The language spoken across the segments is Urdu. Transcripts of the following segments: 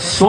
100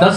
10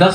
10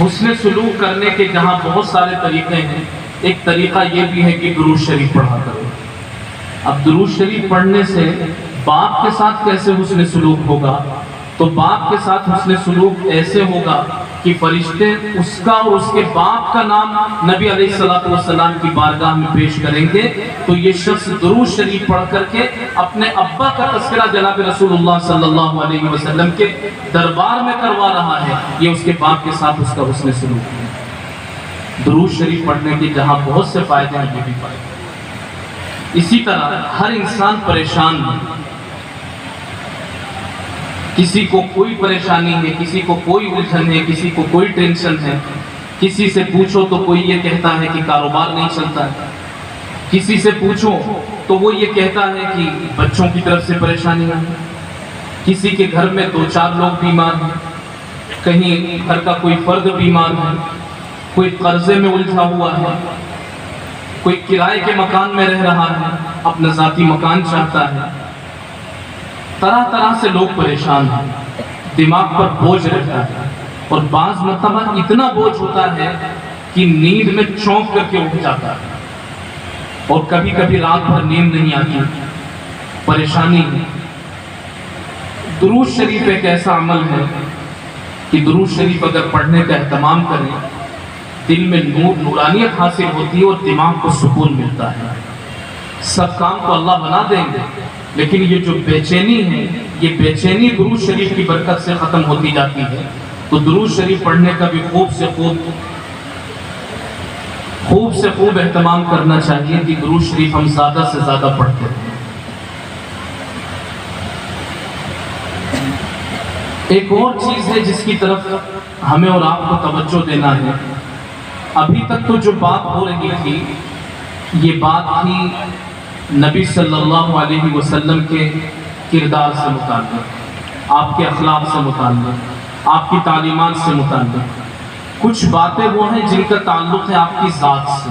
حسن سلوک کرنے کے جہاں بہت سارے طریقے ہیں، ایک طریقہ یہ بھی ہے کہ درود شریف پڑھا کرو۔ اب درود شریف پڑھنے سے باپ کے ساتھ کیسے حسن سلوک ہوگا؟ تو باپ کے ساتھ حسن سلوک ایسے ہوگا کہ فرشتے اس کا اور اس کے باپ کا نام نبی علیہ الصلوۃ والسلام کی بارگاہ میں پیش کریں گے، تو یہ شخص درود شریف پڑھ کر کے اپنے ابا کا تذکرہ جناب رسول اللہ صلی اللہ علیہ وسلم کے دربار میں کروا رہا ہے، یہ اس کے باپ کے ساتھ اس کا حسن سلوک ہے۔ درود شریف پڑھنے کے جہاں بہت سے فائدے ہیں، یہ بھی فائدے۔ اسی طرح ہر انسان پریشان ہے، کسی کو کوئی پریشانی ہے، کسی کو کوئی الجھن ہے، کسی کو کوئی ٹینشن ہے، کسی سے پوچھو تو کوئی یہ کہتا ہے کہ کاروبار نہیں چلتا ہے، کسی سے پوچھو تو وہ یہ کہتا ہے کہ بچوں کی طرف سے پریشانیاں ہیں، کسی کے گھر میں 2-4 لوگ بیمار ہیں، کہیں گھر کا کوئی فرد بیمار ہے، کوئی قرضے میں الجھا ہوا ہے، کوئی کرائے کے مکان میں رہ رہا ہے، اپنا ذاتی مکان چاہتا ہے، طرح طرح سے لوگ پریشان ہیں، دماغ پر بوجھ رہتا ہے، اور بعض مرتبہ اتنا بوجھ ہوتا ہے کہ نیند میں چونک کر کے اٹھ جاتا ہے، اور کبھی کبھی رات بھر نیند نہیں آتی، پریشانی ہے۔ درود شریف ایک ایسا عمل ہے کہ درود شریف اگر پڑھنے کا اہتمام کریں، دل میں نورانیت حاصل ہوتی ہے اور دماغ کو سکون ملتا ہے۔ سب کام کو اللہ بنا دیں گے، لیکن یہ جو بے چینی ہے، یہ بے چینی درود شریف کی برکت سے ختم ہوتی جاتی ہے۔ تو درود شریف پڑھنے کا بھی خوب سے خوب اہتمام کرنا چاہیے کہ درود شریف ہم زیادہ سے زیادہ پڑھتے ہیں۔ ایک اور چیز ہے جس کی طرف ہمیں اور آپ کو توجہ دینا ہے۔ ابھی تک تو جو بات ہو رہی تھی، یہ بات تھی نبی صلی اللہ علیہ وسلم کے کردار سے متعلق، آپ کے اخلاق سے متعلق، آپ کی تعلیمات سے متعلق۔ کچھ باتیں وہ ہیں جن کا تعلق ہے آپ کی ذات سے۔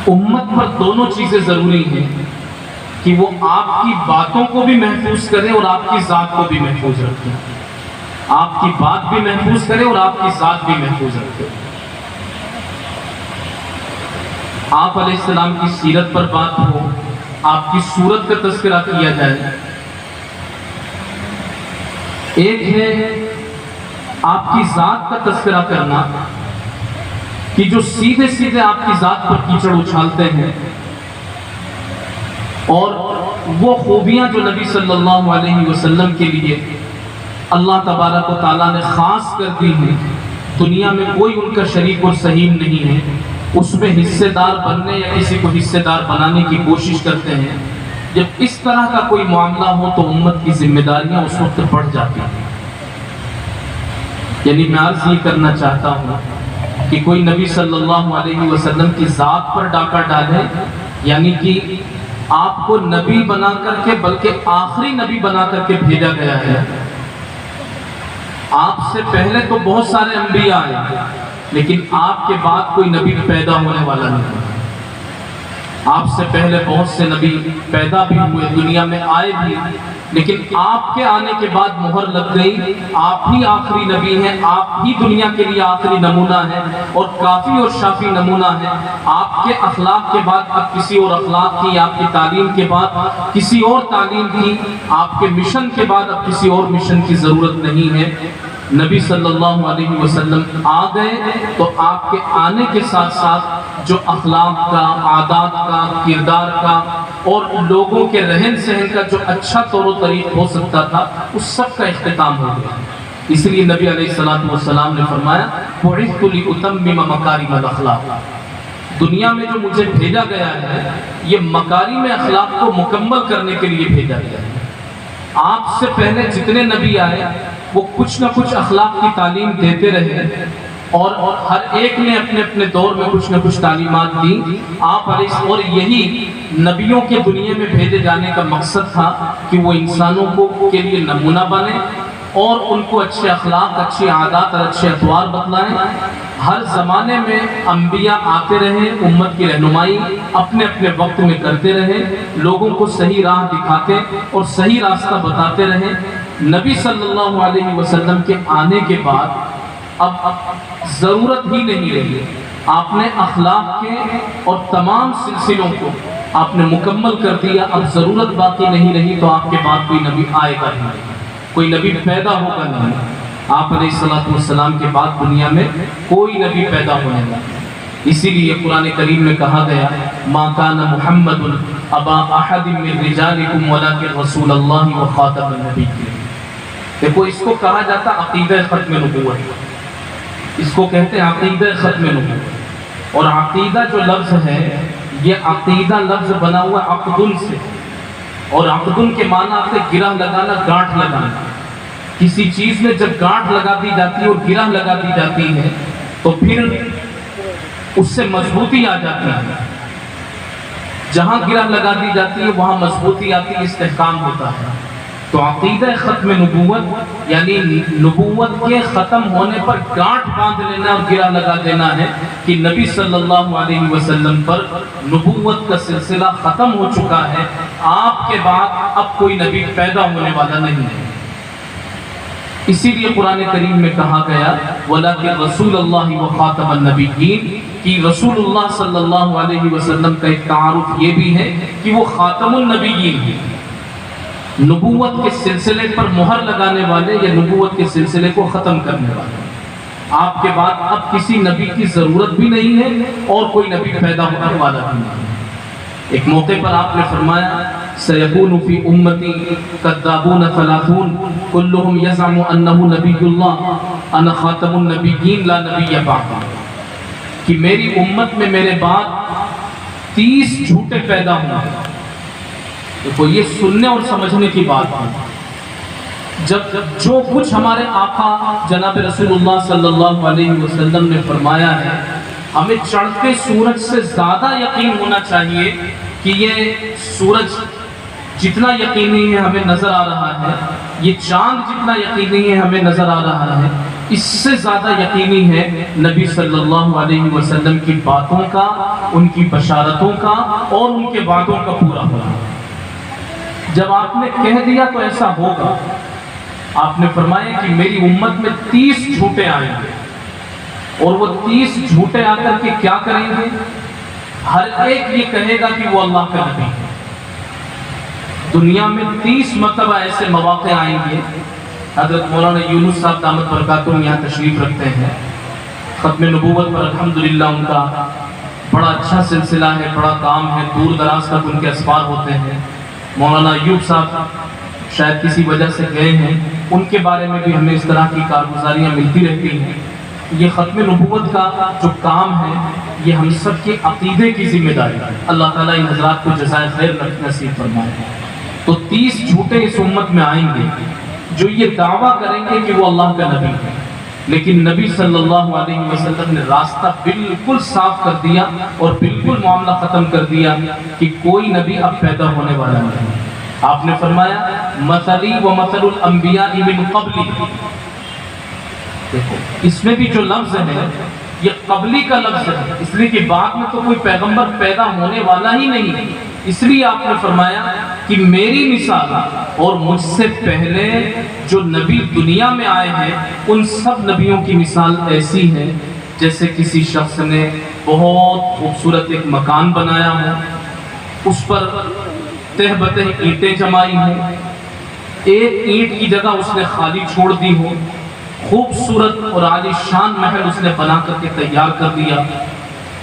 امت پر دونوں چیزیں ضروری ہیں کہ وہ آپ کی باتوں کو بھی محفوظ کرے اور آپ کی ذات کو بھی محفوظ رکھے۔ آپ کی بات بھی محفوظ کرے اور آپ کی ذات بھی محفوظ رکھے۔ آپ علیہ السلام کی سیرت پر بات ہو، آپ کی صورت کا تذکرہ کیا جائے۔ ایک ہے آپ کی ذات کا تذکرہ کرنا کہ جو سیدھے سیدھے آپ کی ذات پر کیچڑ اچھالتے ہیں، اور وہ خوبیاں جو نبی صلی اللہ علیہ وسلم کے لیے اللہ تبارک و تعالیٰ نے خاص کر دی ہیں، دنیا میں کوئی ان کا شریک اور سہیم نہیں ہے، اس میں حصے دار بننے یا کسی کو حصے دار بنانے کی کوشش کرتے ہیں۔ جب اس طرح کا کوئی معاملہ ہو تو امت کی ذمہ داریاں اس وقت بڑھ جاتی ہیں۔ یعنی میں عرض یہ کرنا چاہتا ہوں کہ کوئی نبی صلی اللہ علیہ وسلم کی ذات پر ڈاکہ ڈالے، یعنی کہ آپ کو نبی بنا کر کے، بلکہ آخری نبی بنا کر کے بھیجا گیا ہے۔ آپ سے پہلے تو بہت سارے انبیاء آئے، لیکن آپ کے بعد کوئی نبی پیدا ہونے والا نہیں۔ آپ سے پہلے بہت سے نبی پیدا بھی ہوئے، دنیا میں آئے بھی، لیکن آپ کے آنے کے بعد مہر لگ گئی، آپ ہی آخری نبی ہیں، آپ ہی دنیا کے لیے آخری نمونہ ہیں، اور کافی اور شافی نمونہ ہیں۔ آپ کے اخلاق کے بعد اب کسی اور اخلاق کی، آپ کی تعلیم کے بعد کسی اور تعلیم کی، آپ کے مشن کے بعد اب کسی اور مشن کی ضرورت نہیں ہے۔ نبی صلی اللہ علیہ وسلم آ گئے تو آپ کے آنے کے ساتھ ساتھ جو اخلاق کا، عادات کا، کردار کا اور لوگوں کے رہن سہن کا جو اچھا طور و طریق ہو سکتا تھا، اس سب کا اختتام ہو گیا۔ اس لیے نبی علیہ الصلوۃ والسلام نے فرمایا بعثت لأتمم مکارم الاخلاق، دنیا میں جو مجھے بھیجا گیا ہے یہ مکارم اخلاق کو مکمل کرنے کے لیے بھیجا گیا ہے۔ آپ سے پہلے جتنے نبی آئے وہ کچھ نہ کچھ اخلاق کی تعلیم دیتے رہے، اور ہر ایک نے اپنے اپنے دور میں کچھ نہ کچھ تعلیمات دی۔ آپ علیہ، اور یہی نبیوں کے دنیا میں بھیجے جانے کا مقصد تھا کہ وہ انسانوں کو کے لیے نمونہ بنے اور ان کو اچھے اخلاق، اچھی عادات اور اچھے اطوار بتلائیں۔ ہر زمانے میں انبیاء آتے رہے، امت کی رہنمائی اپنے اپنے وقت میں کرتے رہے، لوگوں کو صحیح راہ دکھاتے اور صحیح راستہ بتاتے رہے، نبی صلی اللہ علیہ وسلم کے آنے کے بعد اب ضرورت ہی نہیں رہی، آپ نے اخلاق کے اور تمام سلسلوں کو آپ نے مکمل کر دیا، اب ضرورت باقی نہیں رہی، تو آپ کے بعد کوئی نبی آئے گا نہیں، کوئی نبی پیدا ہوگا نہیں۔ آپ علیہ الصلوۃ والسلام کے بعد دنیا میں کوئی نبی پیدا ہونے گا۔ اسی لیے قرآن کریم میں کہا گیا ما کان محمد ابا احد من رجالکم ولکن رسول اللہ وخاتم النبیین۔ دیکھو اس کو کہا جاتا عقیدہ ختم نبوت، اس کو کہتے ہیں عقیدہ ختم نبوت۔ اور عقیدہ جو لفظ ہے یہ عقیدہ لفظ بنا ہوا عقدن سے، اور عقدن کے معنی آتے گرہ لگانا، گانٹھ لگانا۔ کسی چیز میں جب گانٹھ لگا دی جاتی ہے اور گرہ لگا دی جاتی ہے تو پھر اس سے مضبوطی آ جاتی ہے، جہاں گرہ لگا دی جاتی ہے وہاں مضبوطی آتی ہے، استحکام ہوتا ہے۔ تو عقیدہ ختم نبوت یعنی نبوت کے ختم ہونے پر گانٹھ باندھ لینا اور گرہ لگا دینا ہے کہ نبی صلی اللہ علیہ وسلم پر نبوت کا سلسلہ ختم ہو چکا ہے، آپ کے بعد اب کوئی نبی پیدا ہونے والا نہیں ہے۔ اسی لیے قرآن کریم میں کہا گیا وَلَكِنْ رسول اللہ وخاتم النبیین، کہ رسول اللہ صلی اللہ علیہ وسلم کا ایک تعارف یہ بھی ہے کہ وہ خاتم النبیین ہیں، نبوت کے سلسلے پر مہر لگانے والے یا نبوت کے سلسلے کو ختم کرنے والے۔ آپ کے بعد اب کسی نبی کی ضرورت بھی نہیں ہے اور کوئی نبی پیدا ہونے والا بھی نہیں۔ ایک موقع پر آپ نے فرمایا سیکون فی امتی کذابون ثلاثون کلہم یزعم انہ نبی اللہ انا خاتم النبیین لا نبی بعد، کہ میری امت میں میرے بعد 30 جھوٹے پیدا ہوں گے۔ دیکھو یہ سننے اور سمجھنے کی بات ہے، جب جو کچھ ہمارے آقا جناب رسول اللہ صلی اللہ علیہ وسلم نے فرمایا ہے، ہمیں چڑھتے سورج سے زیادہ یقین ہونا چاہیے کہ یہ سورج جتنا یقینی ہے ہمیں نظر آ رہا ہے، یہ چاند جتنا یقینی ہے ہمیں نظر آ رہا ہے، اس سے زیادہ یقینی ہے نبی صلی اللہ علیہ وسلم کی باتوں کا، ان کی بشارتوں کا اور ان کے وعدوں کا پورا ہونا۔ جب آپ نے کہہ دیا تو ایسا ہوگا۔ آپ نے فرمایا کہ میری امت میں 30 جھوٹے آئیں گے، اور وہ 30 جھوٹے آ کر کے کیا کریں گے؟ ہر ایک یہ کہے گا کہ وہ اللہ کا نبی ہے۔ دنیا میں 30 مرتبہ ایسے مواقع آئیں گے۔ حضرت مولانا یونس صاحب دامت برکاتہم یہاں تشریف رکھتے ہیں، ختم نبوت پر الحمدللہ ان کا بڑا اچھا سلسلہ ہے، بڑا کام ہے، دور دراز تک ان کے اسفار ہوتے ہیں۔ مولانا ایوب صاحب شاید کسی وجہ سے گئے ہیں، ان کے بارے میں بھی ہمیں اس طرح کی کارگزاریاں ملتی رہتی ہیں۔ یہ ختم نبوت کا جو کام ہے یہ ہم سب کے عقیدے کی ذمہ داری ہے۔ اللہ تعالیٰ ان حضرات کو جزائے خیر نصیب فرمائے۔ تو 30 جھوٹے اس امت میں آئیں گے جو یہ دعویٰ کریں گے کہ وہ اللہ کا نبی ہے، لیکن نبی صلی اللہ علیہ وسلم نے راستہ بالکل صاف کر دیا اور بالکل معاملہ ختم کر دیا کہ کوئی نبی اب پیدا ہونے والا نہیں۔ آپ نے فرمایا مثلی و مثل الانبیاء من قبلی، دیکھو اس میں بھی جو لفظ ہے یہ قبلی کا لفظ ہے، اس لیے کہ بعد میں تو کوئی پیغمبر پیدا ہونے والا ہی نہیں، اس لیے آپ نے فرمایا کہ میری مثال اور مجھ سے پہلے جو نبی دنیا میں آئے ہیں ان سب نبیوں کی مثال ایسی ہے جیسے کسی شخص نے بہت خوبصورت ایک مکان بنایا ہو، اس پر تہ بتہ اینٹیں جمائی ہوں، ایک اینٹ کی جگہ اس نے خالی چھوڑ دی ہو، خوبصورت اور عالی شان محل اس نے بنا کر کے تیار کر دیا۔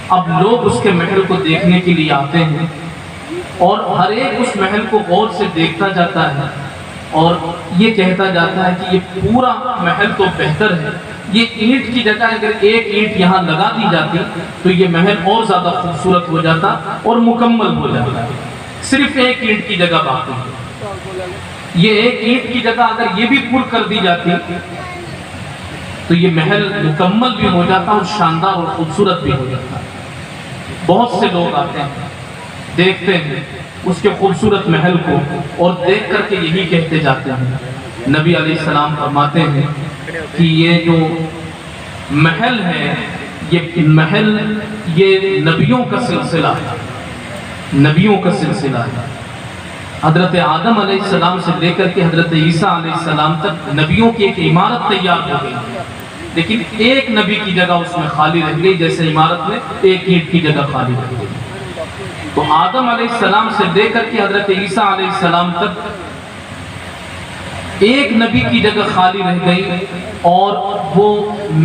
اب لوگ اس کے محل کو دیکھنے کے لیے آتے ہیں اور ہر ایک اس محل کو غور سے دیکھتا جاتا ہے اور یہ کہتا جاتا ہے کہ یہ پورا محل تو بہتر ہے، یہ اینٹ کی جگہ اگر ایک اینٹ یہاں لگا دی جاتی تو یہ محل اور زیادہ خوبصورت ہو جاتا اور مکمل ہو جاتا۔ صرف ایک اینٹ کی جگہ باقی ہے، یہ ایک اینٹ کی جگہ اگر یہ بھی پر کر دی جاتی تو یہ محل مکمل بھی ہو جاتا اور شاندار اور خوبصورت بھی ہو جاتا۔ بہت سے لوگ آتے ہیں، دیکھتے ہیں اس کے خوبصورت محل کو اور دیکھ کر کے یہی کہتے جاتے ہیں۔ نبی علیہ السلام فرماتے ہیں کہ یہ جو محل ہے یہ محل یہ نبیوں کا سلسلہ ہے، نبیوں کا سلسلہ ہے۔ حضرت آدم علیہ السلام سے لے کر کے حضرت عیسیٰ علیہ السلام تک نبیوں کی ایک عمارت تیار ہو گئی، لیکن ایک نبی کی جگہ اس میں خالی رہ گئی، جیسے عمارت میں ایک اینٹ کی جگہ خالی رہ گئی۔ تو آدم علیہ السلام سے لے کر کے حضرت عیسیٰ علیہ السلام تک ایک نبی کی جگہ خالی رہ گئی، اور وہ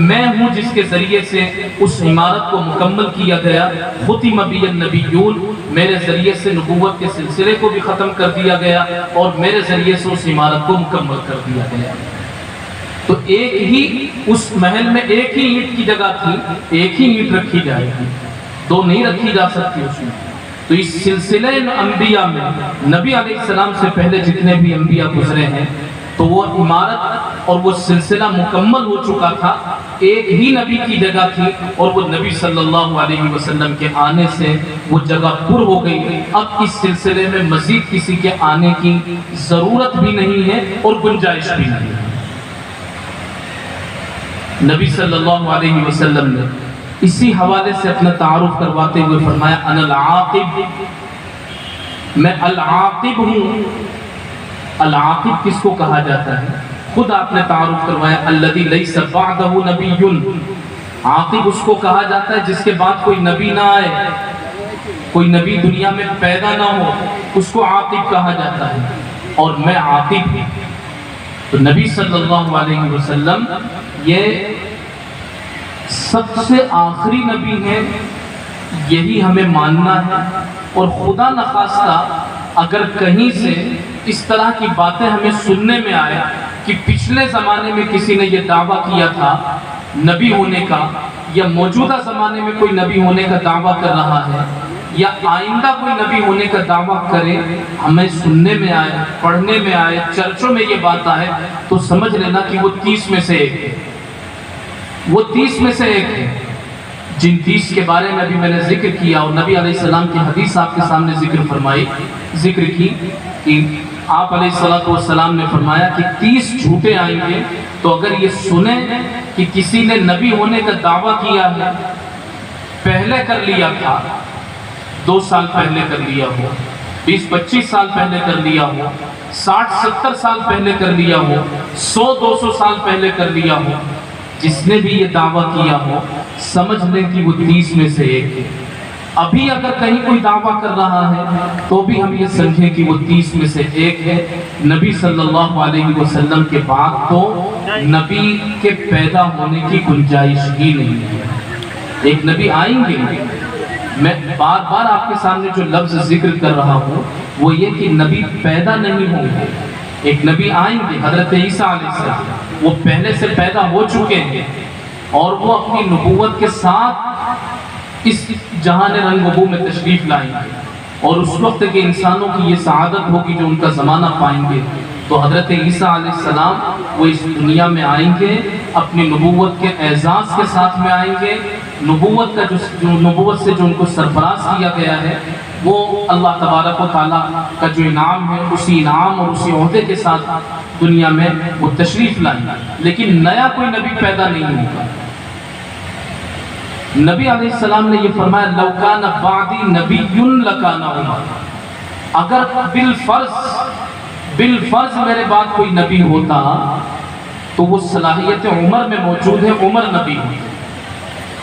میں ہوں جس کے ذریعے سے اس عمارت کو مکمل کیا گیا۔ ختم بی النبیون، میرے ذریعے سے نبوت کے سلسلے کو بھی ختم کر دیا گیا اور میرے ذریعے سے اس عمارت کو مکمل کر دیا گیا۔ تو ایک ہی اس محل میں ایک ہی اینٹ کی جگہ تھی، ایک ہی اینٹ رکھی جائے گی، دو نہیں رکھی جا سکتی اس میں۔ تو اس سلسلے انبیاء میں نبی علیہ السلام سے پہلے جتنے بھی انبیاء گزرے ہیں، تو وہ عمارت اور وہ سلسلہ مکمل ہو چکا تھا، ایک ہی نبی کی جگہ تھی، اور وہ نبی صلی اللہ علیہ وسلم کے آنے سے وہ جگہ پر ہو گئی۔ اب اس سلسلے میں مزید کسی کے آنے کی ضرورت بھی نہیں ہے اور گنجائش بھی نہیں ہے۔ نبی صلی اللہ علیہ وسلم نے اسی حوالے سے اپنا تعارف کرواتے ہوئے فرمایا انا العاقب، میں العاقب ہوں۔ العاقب کس کو کہا جاتا ہے؟ خود آپ نے تعارف کروایا الذی لیس بعدہ نبی، عاقب اس کو کہا جاتا ہے جس کے بعد کوئی نبی نہ آئے، کوئی نبی دنیا میں پیدا نہ ہو، اس کو عاقب کہا جاتا ہے، اور میں عاقب ہوں۔ تو نبی صلی اللہ علیہ وسلم یہ سب سے آخری نبی ہیں، یہی ہمیں ماننا ہے۔ اور خدا نخواستہ اگر کہیں سے اس طرح کی باتیں ہمیں سننے میں آئے کہ پچھلے زمانے میں کسی نے یہ دعویٰ کیا تھا نبی ہونے کا، یا موجودہ زمانے میں کوئی نبی ہونے کا دعویٰ کر رہا ہے، یا آئندہ کوئی نبی ہونے کا دعویٰ کرے، ہمیں سننے میں آئے، پڑھنے میں آئے، چرچوں میں یہ بات آئے، تو سمجھ لینا کہ وہ 30 میں سے ایک ہے، وہ 30 میں سے ایک ہے۔ جن 30 کے بارے میں ابھی میں نے ذکر کیا، اور نبی علیہ السلام کی حدیث آپ کے سامنے ذکر کی کہ آپ علیہ السلام نے فرمایا کہ 30 جھوٹے آئیں گے، تو اگر یہ سنیں کہ کسی نے نبی ہونے کا دعویٰ کیا ہے، پہلے کر لیا تھا، 2 سال پہلے کر لیا ہو، 20-25 سال پہلے کر لیا ہو، 60-70 سال پہلے کر لیا ہو، 100-200 سال پہلے کر لیا ہو، جس نے بھی یہ دعویٰ کیا ہو، سمجھ لیں کہ وہ 30 میں سے ایک ہے۔ ابھی اگر کہیں کوئی دعویٰ کر رہا ہے تو بھی ہم یہ سمجھیں کہ وہ 30 میں سے ایک ہے۔ نبی صلی اللہ علیہ وسلم کے بعد تو نبی کے پیدا ہونے کی گنجائش ہی نہیں ہے۔ ایک نبی آئیں گے، میں بار بار آپ کے سامنے جو لفظ ذکر کر رہا ہوں وہ یہ کہ نبی پیدا نہیں ہوں گے، ایک نبی آئیں گے حضرت عیسیٰ علیہ السلام، وہ پہلے سے پیدا ہو چکے ہیں، اور وہ اپنی نبوت کے ساتھ اس جہان رنگ و بو میں تشریف لائیں گے، اور اس وقت کے انسانوں کی یہ سعادت ہوگی جو ان کا زمانہ پائیں گے۔ تو حضرت عیسیٰ علیہ السلام وہ اس دنیا میں آئیں گے، اپنی نبوت کے اعزاز کے ساتھ میں آئیں گے، نبوت کا نبوت سے جو ان کو سرفراز کیا گیا ہے وہ اللہ تبارک و تعالیٰ کا جو انعام ہے، اسی انعام اور اسی عہدے کے ساتھ دنیا میں وہ تشریف لائیں گے، لیکن نیا کوئی نبی پیدا نہیں ہوگا۔ نبی علیہ السلام نے یہ فرمایا لو کان بعدی نبی لکان عمر، اگر بالفرض میرے بعد کوئی نبی ہوتا تو وہ صلاحیت عمر میں موجود ہے، عمر نبی ہوتے،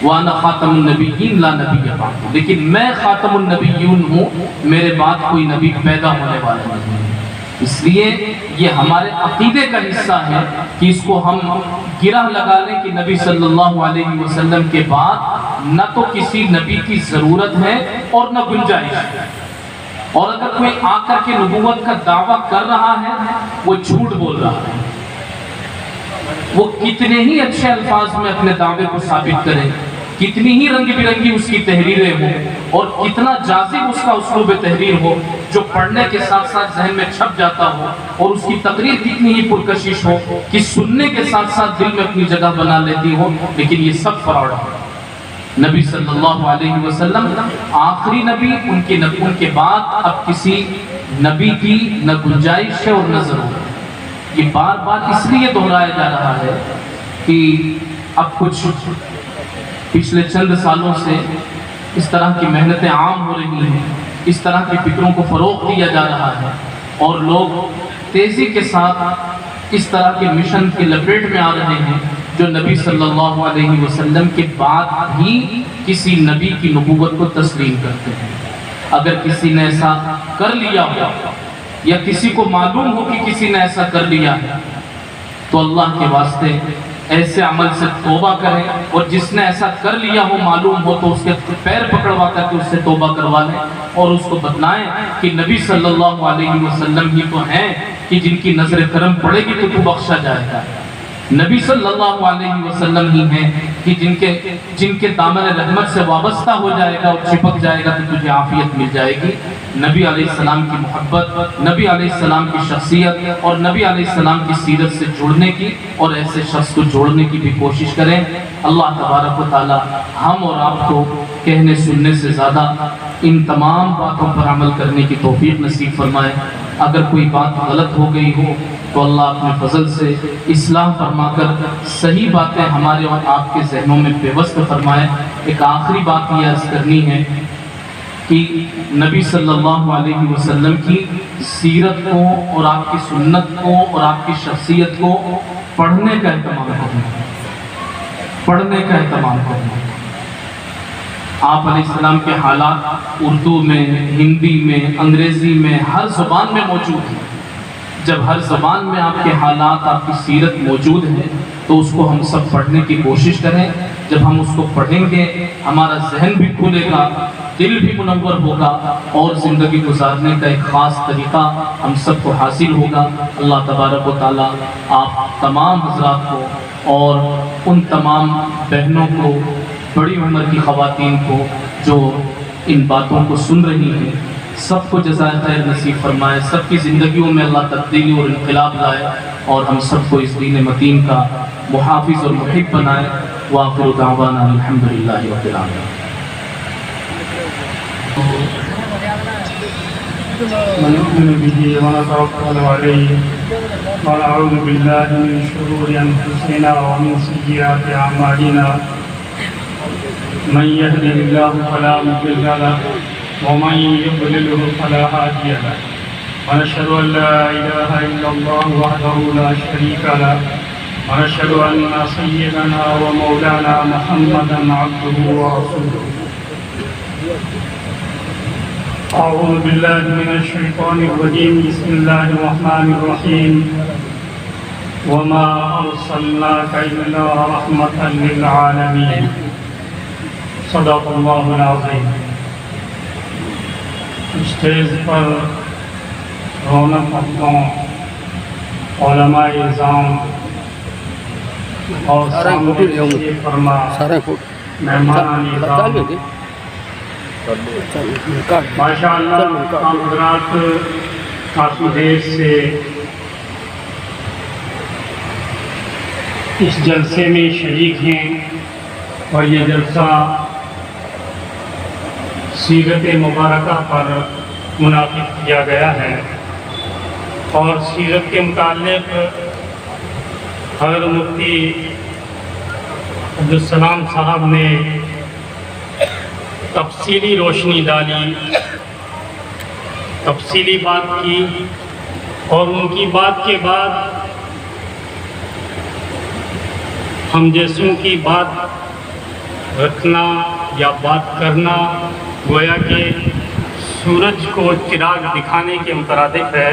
وانا خاتم النبیین لا نبی بعد، لیکن میں خاتم النبیون ہوں، میرے بعد کوئی نبی پیدا ہونے والا نہیں۔ اس لیے یہ ہمارے عقیدے کا حصہ ہے کہ اس کو ہم گرہ لگا لیں کہ نبی صلی اللہ علیہ وسلم کے بعد نہ تو کسی نبی کی ضرورت ہے اور نہ گنجائش ہے، اور اگر کوئی آ کر کے نبوت کا دعویٰ کر رہا ہے وہ جھوٹ بول رہا ہے، وہ کتنے ہی اچھے الفاظ میں اپنے دعوے کو ثابت کرے، کتنی ہی رنگ برنگی اس کی تحریریں ہوں، اور کتنا جاذب اس کا اسلوب تحریر ہو جو پڑھنے کے ساتھ ساتھ ذہن میں چھپ جاتا ہو، اور اس کی تقریر کتنی ہی پرکشش ہو کہ سننے کے ساتھ ساتھ دل میں اپنی جگہ بنا لیتی ہو، لیکن یہ سب فراڈ ہے۔ نبی صلی اللہ علیہ وسلم آخری نبی، ان کے بعد اب کسی نبی کی نہ گنجائش ہے اور نہ ضرورت۔ یہ بار بار اس لیے دہرایا جا رہا ہے کہ اب کچھ پچھلے چند سالوں سے اس طرح کی محنتیں عام ہو رہی ہیں، اس طرح کی فکروں کو فروغ دیا جا رہا ہے اور لوگ تیزی کے ساتھ اس طرح کے مشن کے لپیٹ میں آ رہے ہیں جو نبی صلی اللہ علیہ وسلم کے بعد بھی کسی نبی کی نبوت کو تسلیم کرتے ہیں۔ اگر کسی نے ایسا کر لیا ہو یا کسی کو معلوم ہو کہ کسی نے ایسا کر لیا ہے تو اللہ کے واسطے ایسے عمل سے توبہ کریں، اور جس نے ایسا کر لیا ہو معلوم ہو تو اس کے پیر پکڑوا کر کے اس سے توبہ کروا لیں اور اس کو بتلائیں کہ نبی صلی اللہ علیہ وسلم ہی تو ہیں کہ جن کی نظر کرم پڑے گی تو تو بخشا جائے گا۔ نبی صلی اللہ علیہ وسلم ہی ہیں کہ جن کے دامن رحمت سے وابستہ ہو جائے گا اور چپک جائے گا تو تجھے عافیت مل جائے گی۔ نبی علیہ السلام کی محبت، نبی علیہ السلام کی شخصیت اور نبی علیہ السلام کی سیرت سے جڑنے کی اور ایسے شخص کو جوڑنے کی بھی کوشش کریں۔ اللہ تبارک و تعالی ہم اور آپ کو کہنے سننے سے زیادہ ان تمام باتوں پر عمل کرنے کی توفیق نصیب فرمائے۔ اگر کوئی بات غلط ہو گئی ہو تو اللہ اپنے فضل سے اصلاح فرما کر صحیح باتیں ہمارے اور آپ کے ذہنوں میں پیوست فرمائے۔ ایک آخری بات یہ عرض کرنی ہے کہ نبی صلی اللہ علیہ وسلم کی سیرت کو اور آپ کی سنت کو اور آپ کی شخصیت کو پڑھنے کا اہتمام کرنا۔ آپ علیہ السلام کے حالات اردو میں، ہندی میں، انگریزی میں، ہر زبان میں موجود ہیں۔ جب ہر زبان میں آپ کے حالات، آپ کی سیرت موجود ہے تو اس کو ہم سب پڑھنے کی کوشش کریں۔ جب ہم اس کو پڑھیں گے ہمارا ذہن بھی کھلے گا، دل بھی منور ہوگا اور زندگی گزارنے کا ایک خاص طریقہ ہم سب کو حاصل ہوگا۔ اللہ تبارک و تعالی آپ تمام حضرات کو اور ان تمام بہنوں کو، بڑی عمر کی خواتین کو جو ان باتوں کو سن رہی ہیں، سب کو جزائے خیر نصیب فرمائے، سب کی زندگیوں میں اللہ تبدیلی اور انقلاب لائے اور ہم سب کو اس دین متین کا محافظ اور محب بنائے۔ وآخر دعوانا الحمدللہ رب العالمین۔ ونؤمن به ونتوكل عليه ونعوذ بالله من شرور أنفسنا ومن سيئات أعمالنا من يهده الله فلا مضل له ومن يضلله فلا هادي له ونشهد أن لا إله إلا الله وحده لا شريك له ونشهد أن سيدنا ومولانا محمدا عبده ورسوله أعوذ بالله من الشيطان الرجيم بسم الله الرحمن الرحيم وما أرسلناك إلا رحمة للعالمين صدق الله العظيم۔ اسٹیج پر رونق افزوں علماء اعظام اور سامنے فرما مہمان اعظام، ماشاء اللہ آپ حضرات کافی دیر سے اس جلسے میں شریک ہیں اور یہ جلسہ سیرت مبارکہ پر منعقد کیا گیا ہے اور سیرت کے متعلق حضرت مفتی عبدالسلام صاحب نے تفصیلی روشنی ڈالی، تفصیلی بات کی، اور ان کی بات کے بعد ہم جیسوں کی بات رکھنا یا بات کرنا گویا کہ سورج کو چراغ دکھانے کے مترادف ہے۔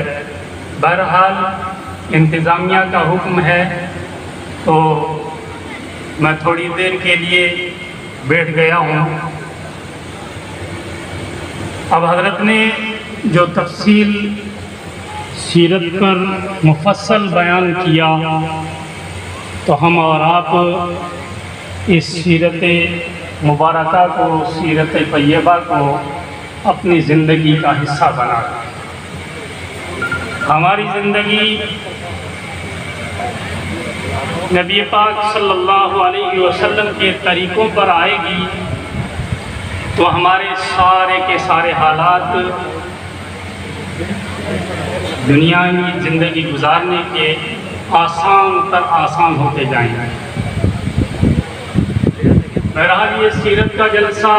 بہرحال انتظامیہ کا حکم ہے تو میں تھوڑی دیر کے لیے بیٹھ گیا ہوں۔ اب حضرت نے جو تفصیل سیرت پر مفصل بیان کیا تو ہم اور آپ اس سیرت مبارکہ کو، سیرت طیبہ کو اپنی زندگی کا حصہ بنا دیں۔ ہماری زندگی نبی پاک صلی اللہ علیہ وسلم کے طریقوں پر آئے گی تو ہمارے سارے کے سارے حالات دنیاوی زندگی گزارنے کے آسان تر آسان ہوتے جائیں گے۔ بہرحال یہ سیرت کا جلسہ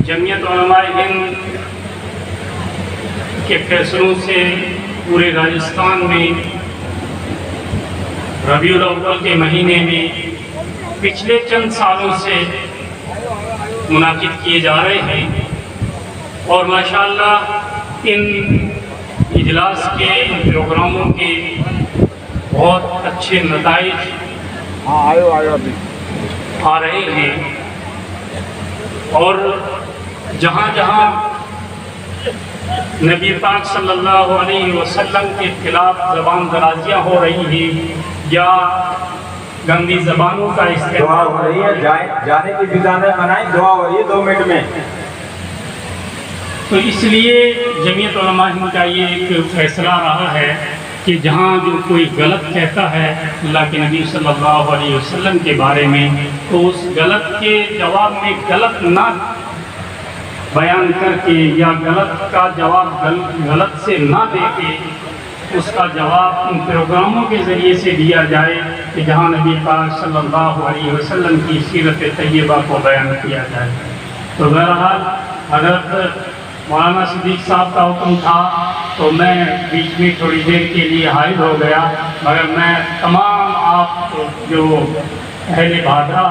جمعیت علماء ہند کے فیصلوں سے پورے راجستھان میں ربیع الاول کے مہینے میں پچھلے چند سالوں سے منعقد کیے جا رہے ہیں، اور ماشاءاللہ ان اجلاس کے ان پروگراموں کے بہت اچھے نتائج آ رہے ہیں، اور جہاں جہاں نبی پاک صلی اللہ علیہ وسلم کے خلاف زبان درازیاں ہو رہی ہیں یا گندی زبانوں کا دعا استعمال ہو رہی ہے، جانے کی بجانے منائیں، دعا ہو رہی ہے 2 منٹ میں۔ تو اس لیے جمعیت علماء ہند کا یہ ایک فیصلہ رہا ہے کہ جہاں جو کوئی غلط کہتا ہے اللہ کے نبی صلی اللہ علیہ وسلم کے بارے میں، تو اس غلط کے جواب میں غلط نہ بیان کر کے یا غلط کا جواب غلط سے نہ دے کے اس کا جواب ان پروگراموں کے ذریعے سے دیا جائے کہ جہاں نبی پاک صلی اللہ علیہ وسلم کی سیرت طیبہ کو بیان کیا جائے۔ تو بہرحال حضرت مولانا صدیق صاحب کا حکم تھا تو میں بیچ میں تھوڑی دیر کے لیے حائل ہو گیا، مگر میں تمام آپ جو اہل بادرہ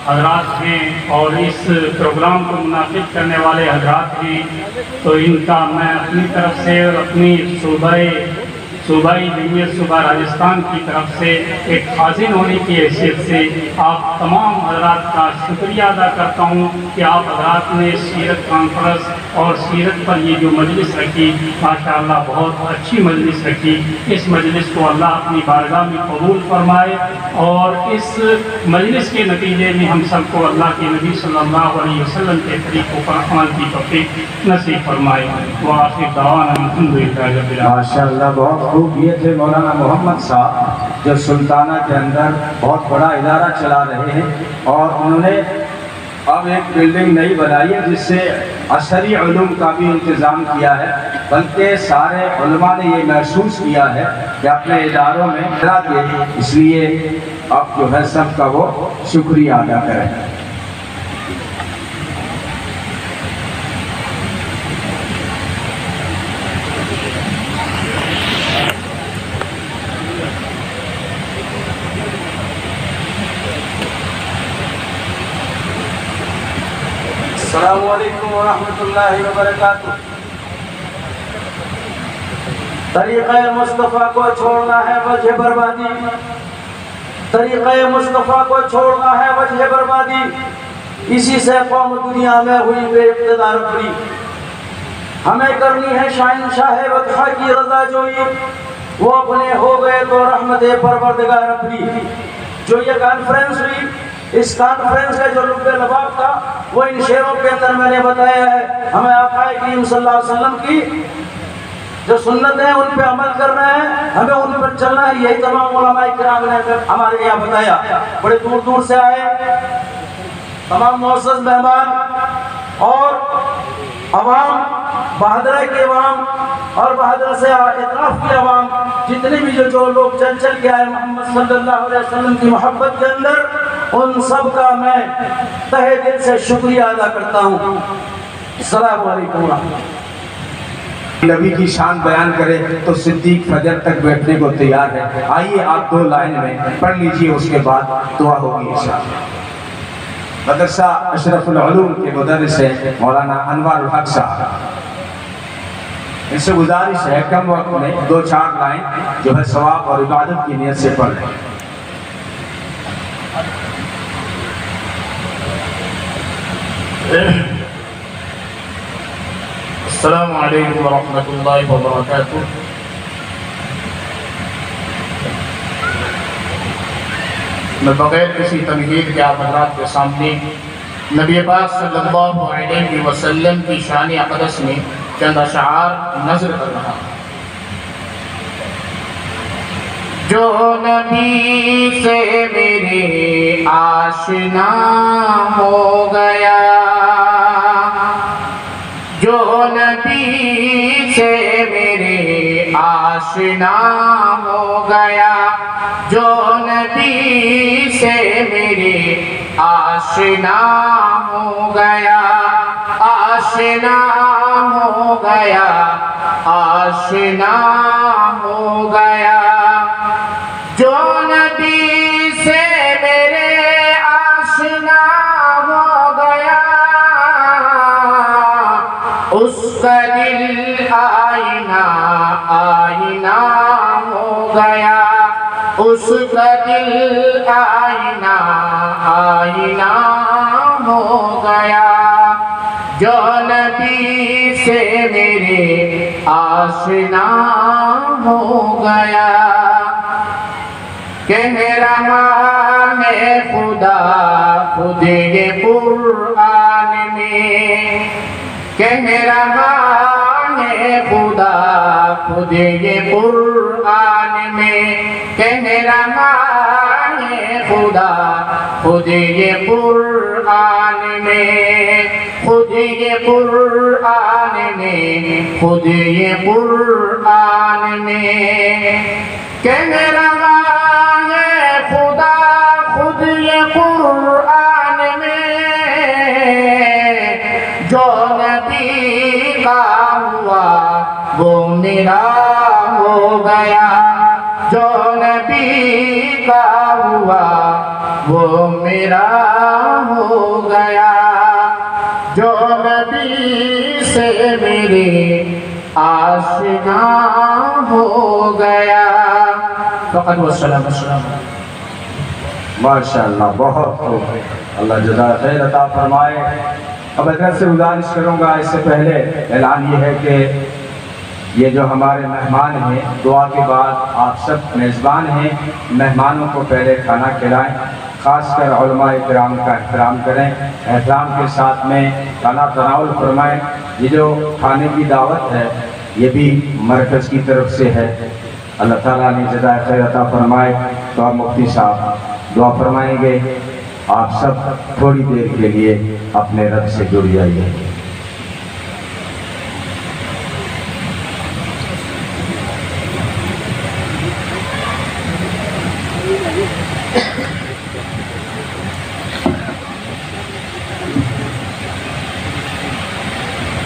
حضرات ہیں اور اس پروگرام کو منعقد کرنے والے حضرات ہیں، تو ان کا میں اپنی طرف سے اور اپنی صوبائی جمعیت صوبہ راجستھان کی طرف سے ایک خازن ہونے کی حیثیت سے آپ تمام حضرات کا شکریہ ادا کرتا ہوں کہ آپ حضرات نے سیرت کانفرنس اور سیرت پر یہ جو مجلس رکھی، ماشاءاللہ بہت اچھی مجلس رکھی۔ اس مجلس کو اللہ اپنی بارگاہ میں قبول فرمائے، اور اس مجلس کے نتیجے میں ہم سب کو اللہ کے نبی صلی اللہ علیہ وسلم کے طریقوں پر عمل کی توفیق نصیب فرمائے۔ وآخر دعوانا الحمدللہ رب العالمین۔ ماشاءاللہ بہت خوب۔ یہ تھے مولانا محمد صاحب جو سلطانہ کے اندر بہت بڑا ادارہ چلا رہے ہیں، اور انہوں نے اب ایک بلڈنگ نہیں بنائی ہے جس سے عصری علوم کا بھی انتظام کیا ہے، بلکہ سارے علماء نے یہ محسوس کیا ہے کہ اپنے اداروں میں اس لیے آپ جو ہے سب کا وہ شکریہ ادا کریں۔ السلام علیکم ورحمۃ اللہ وبرکاتہ۔ طریقہ مصطفیٰ کو چھوڑنا ہے وجہ بربادی، طریقہ مصطفیٰ کو چھوڑنا ہے وجہ بربادی، اسی سے قوم دنیا میں ہوئی بے اقتدار پڑی۔ ہمیں کرنی ہے شاہنشاہ وقحہ کی رضا جوئی، وہ اپنے ہو گئے تو رحمت پروردگار اپنی۔ جو یہ کانفرنس ہوئی، اس کانفرنس کا جو لب لباب تھا وہ ان شعروں کے اندر میں نے بتایا ہے۔ ہمیں آقا کریم صلی اللہ علیہ وسلم کی جو سنت ہے ان پہ عمل کرنا ہے، ہمیں ان پر چلنا ہے۔ یہی تمام علماء کرام نے ہمارے یہاں بتایا۔ بڑے دور دور سے آئے تمام معزز مہمان اور عوام، بہادرہ کے عوام اور بہادرہ سے اطراف کی عوام، جتنے بھی جو لوگ چل کے آئے محمد صلی اللہ علیہ وسلم کی محبت کے اندر، ان سب کا میں تہہ دل سے شکریہ ادا کرتا ہوں۔ السلام علیکم ورحمۃ اللہ۔ نبی کی شان بیان کرے تو صدیق فجر تک بیٹھنے کو تیار ہے۔ آئیے آپ 2 لائن میں پڑھ لیجئے، اس کے بعد دعا ہوگی انشاءاللہ۔ مدرسہ اشرف العلوم کے مدرس ہیں مولانا انوار الحق صاحب، ان سے گزارش ہے کم وقت میں 2-4 لائن جو ہے ثواب اور عبادت کی نیت سے پڑھ لیں۔ السلام علیکم ورحمۃ اللہ وبرکاتہ۔ میں بغیر کسی تمہید کے آپ حضرات کے سامنے نبی پاک صلی اللہ علیہ وسلم کی شان اقدس میں چند اشعار نظر کر رہا ہوں۔ جو نبی سے میرے آشنا ہو گیا، جو نبی سے میرے آشنا ہو گیا، جو نبی سے میرے آشنا ہو گیا، آشنا ہو گیا، آشنا ہو گیا، جو نبی سے میرے آشنا ہو گیا، اس کا دل آئینہ آئینہ ہو گیا، اس کا دل آئینہ آئینہ ہو گیا، جو نبی سے میرے آشنا ہو گیا۔ کہہ رہا ہے خدا خود یہ قرآن میں، کہہ رہا ہے خدا خود یہ قرآن میں، کہہ رہا ہے خدا خود یہ قرآن میں، خود یہ قرآن میں، خود یہ قرآن میں، کہہ رہا ہے خدا خود یہ قرآن میں، جو نبی کا ہوا وہ میرا ہو گیا، جو نبی کا ہوا وہ میرا ہو گیا، جو نبی سے میرے آشنا ہو گیا۔ فقط والسلام السلام۔ ماشاءاللہ، بہت خوب، اللہ جزائے خیر عطا فرمائے۔ اب حضرت سے گزارش کروں گا، اس سے پہلے اعلان یہ ہے کہ یہ جو ہمارے مہمان ہیں، دعا کے بعد آپ سب میزبان ہیں، مہمانوں کو پہلے کھانا کھلائیں، خاص کر علماء کرام کا احترام کریں، احترام کے ساتھ میں کھانا تناول فرمائیں۔ یہ جو کھانے کی دعوت ہے یہ بھی مرکز کی طرف سے ہے، اللہ تعالیٰ نے جزائے خیر عطا فرمائے۔ تو آپ مفتی صاحب دعا فرمائیں گے، آپ سب تھوڑی دیر کے لیے اپنے رب سے جڑ جائیے۔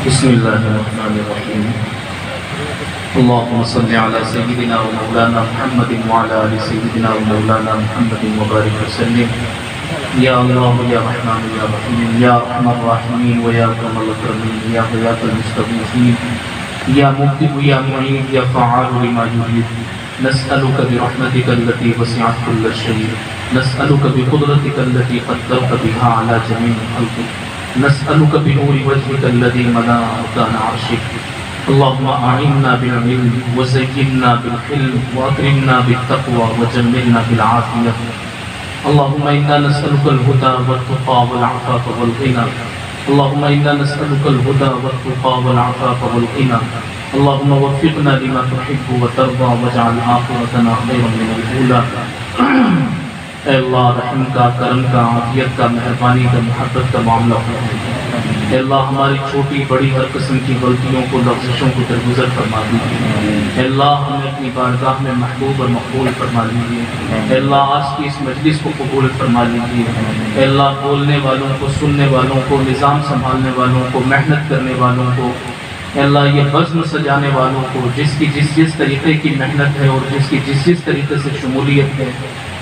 بسم اللہ الرحمن الرحیم، اللہم صلی علی سیدنا و مولانا محمد وعلی آل سیدنا و مولانا محمد وبارک وسلم۔ یا اللہ یا رحمان یا رحیم، یا ارحم الراحمین و یا اکرم الاکرمین، یا غیاث المستغیثین، یا مبدئ یا معین، یا فعال لما یرید، نسألک برحمتک التی وسعت کل شیء، نسألک بقدرتک التی قدرت بها علی جمیع خلقک، نسألك بنور وجهك الذي ملا أركان عرشك، اللهم أعنا بالعلم وزينا بالحلم وأكرمنا بالتقوى وجملنا بالعافية، اللهم إنا نسألك الهدى والتقى والعفاف والغنى، اللهم إنا نسألك الهدى والتقى والعفاف والغنى، اللهم وفقنا لما تحب وترضى واجعل آخرتنا خيرا من الأولى۔ اے اللہ رحم کا، کرم کا، عافیت کا، مہربانی کا، محبت کا معاملہ فرمائیے۔ اے اللہ ہماری چھوٹی بڑی ہر قسم کی غلطیوں کو، لغزشوں کو درگزر فرما دیجیے۔ اے اللہ ہمیں اپنی بارگاہ میں محبوب اور مقبول فرما لیجیے۔ اے اللہ آج کی اس مجلس کو قبول فرما لیجیے۔ اے اللہ بولنے والوں کو، سننے والوں کو، نظام سنبھالنے والوں کو، محنت کرنے والوں کو، اے اللہ یہ بزم سجانے والوں کو، جس کی جس طریقے کی محنت ہے اور جس کی جس طریقے سے شمولیت ہے،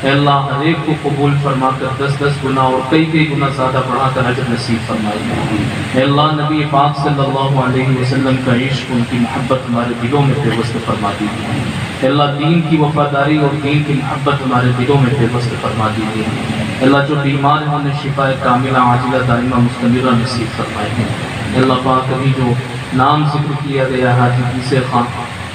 اے اللہ ہر ایک کو قبول فرما کر 10 گنا اور کئی گنا زیادہ بڑھا کر اجر نصیب فرمائیے۔ اے اللہ نبی پاک صلی اللہ علیہ وسلم کا عشق، ان کی محبت ہمارے دلوں میں پیوست فرما دیجیے۔ اے اللہ دین کی وفاداری اور دین کی محبت ہمارے دلوں میں پیوست فرما دیجیے۔ اے اللہ جو بیمار ہیں انہیں شفا کاملہ عاجلہ دائمہ مستمرہ نصیب فرمائیے۔ اے اللہ پاک ابھی جو نام ذکر کیا گیا حاجی عیسی خان،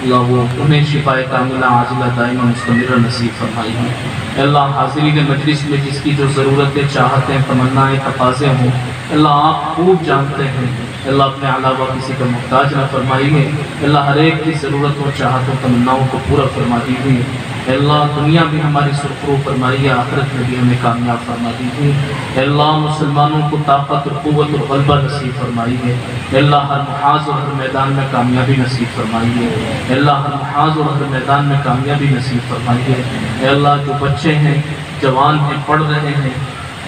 اللہ وہ انہیں شفا کاملہ عاجلہ دائمہ مستمرہ نصیب فرمائیے۔ اے اللہ حاضرین مجلس میں جس کی جو ضرورتیں، چاہتیں، تمنائیں، تقاضے ہوں، اللہ آپ خوب جانتے ہیں۔ اللہ اپنے علاوہ کسی کا محتاج نہ فرمائیے۔ اللہ ہر ایک کی ضرورتوں، چاہتوں، تمناؤں کو پورا فرما دیجیے۔ اللہ دنیا بھی ہماری سرخرو فرمائیے، آخرت میں بھی ہمیں کامیاب فرما دیجیے۔ اللہ مسلمانوں کو طاقت اور قوت اور غلبہ نصیب فرمائیے۔ اللہ ہر محاذ اور ہر میدان میں کامیابی نصیب فرمائیے۔ اللہ ہر محاذ اور ہر میدان میں کامیابی نصیب فرمائیے۔ اللہ جو بچے ہیں، جوان ہیں، پڑھ رہے ہیں،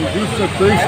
2024